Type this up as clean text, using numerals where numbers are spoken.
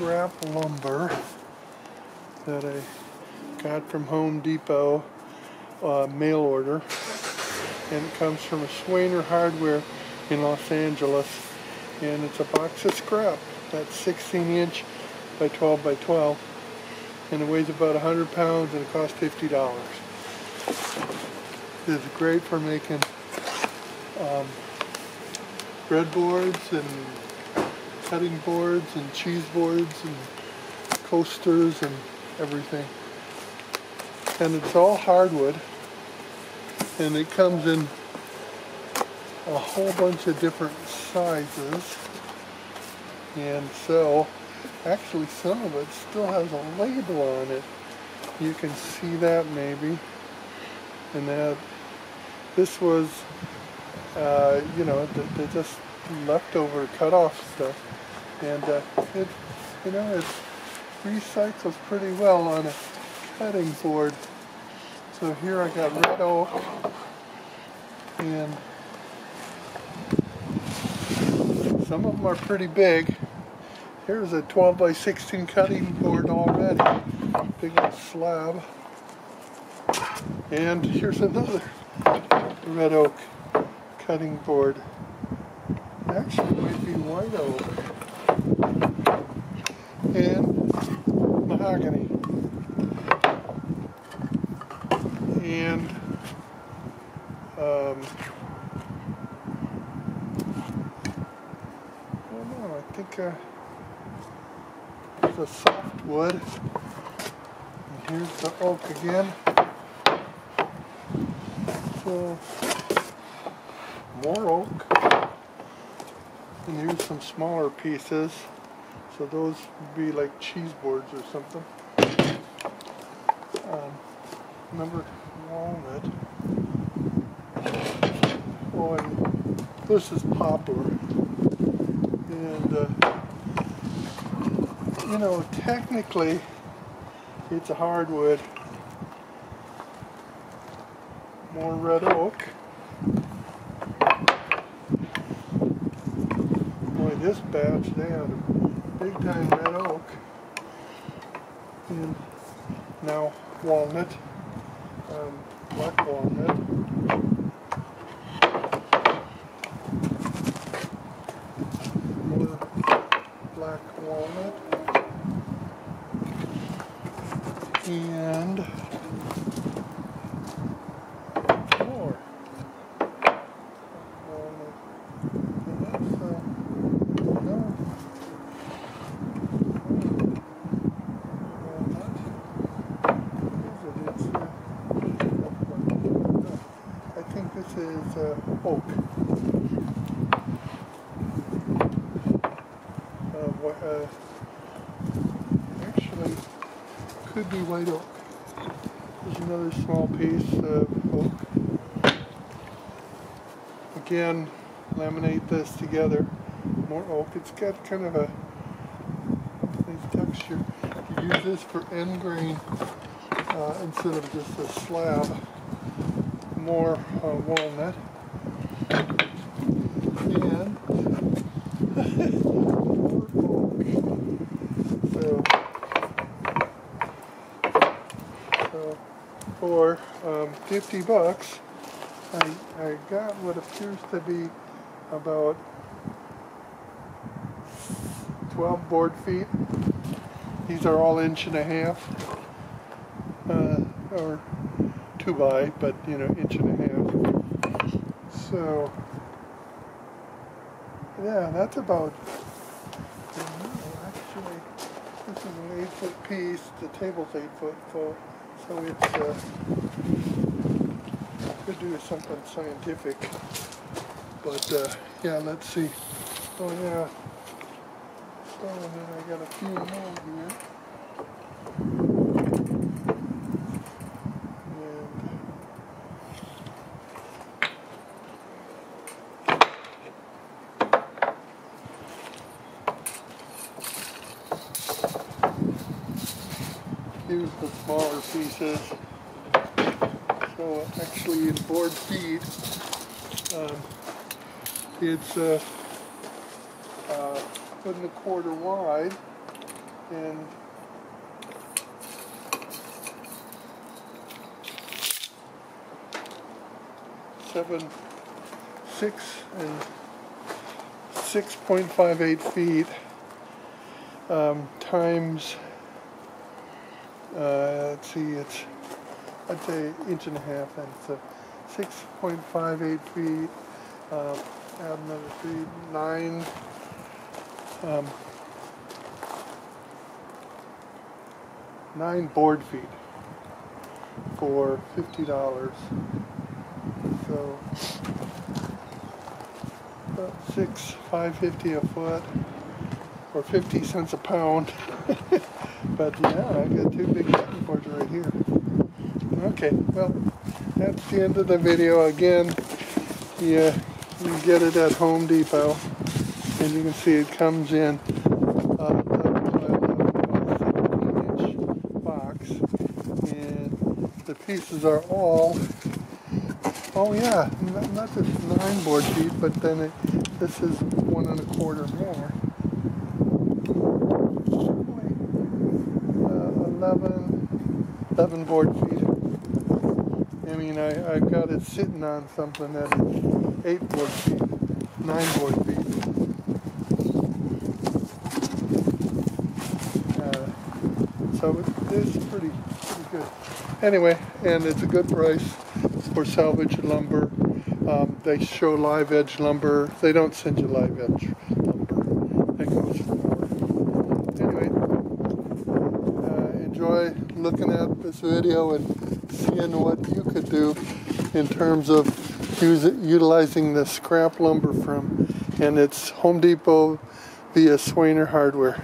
scrap lumber that I got from Home Depot, mail order, and it comes from a Swainer Hardware in Los Angeles, and it's a box of scrap that's 16-inch by 12 by 12, and it weighs about 100 pounds and it costs $50. It's great for making breadboards and cutting boards and cheese boards and coasters and everything. And it's all hardwood, and it comes in a whole bunch of different sizes. And so actually some of it still has a label on it. You can see that maybe. And that this was you know, the just leftover cut off stuff, and it, you know, it recycles pretty well on a cutting board. So here I got red oak, and some of them are pretty big. Here's a 12 by 16 cutting board already, big old slab. And here's another red oak cutting board. Actually, it might be white oak and mahogany. And I don't know, I think there's a softwood. And here's the oak again. So more oak. And here's some smaller pieces. So those would be like cheese boards or something. Number walnut. Oh, and this is poplar. And you know, technically it's a hardwood. More red oak. Boy, this batch, they had a big time red oak. And now walnut, black walnut. More black walnut. And more walnut. And that's I think this is oak. Actually, could be white oak. There's another small piece of oak. Again, laminate this together. More oak. It's got kind of a nice texture. You use this for end grain instead of just a slab. More walnut. And more oak. So for $50, I got what appears to be about 12 board feet. These are all 1.5 inches, or 2 by, but you know, 1.5 inches. So yeah, that's about. Actually, this is an 8-foot piece. The table's 8 foot full, so it's could do something scientific. But yeah, let's see. Oh yeah. Oh, and then I got a few more here. Here's the smaller pieces. So actually in board feet, it's 1 1/4 wide and six and 6.58 feet times, let's see, it's, I'd say inch and a half, and so 6.58 feet, add another feet, 9 board feet for $50. So about $5.50 a foot, or 50 cents a pound. But yeah, I got 2 big cutting boards right here. Okay, well, that's the end of the video. Again, you get it at Home Depot, and you can see it comes in a 17-inch box, and the pieces are all, oh yeah, not just 9 board feet, but then this is 1 1/4 more. 11 board feet. I mean, I've got it sitting on something that is 8 board feet, 9 board feet. So it's pretty good. Anyway, and it's a good price for salvage lumber. They show live edge lumber. They don't send you live edge lumber. That goes for more. Anyway, enjoy looking at this video and seeing what you could do in terms of utilizing the scrap lumber from, and it's Home Depot via Swainer Hardware.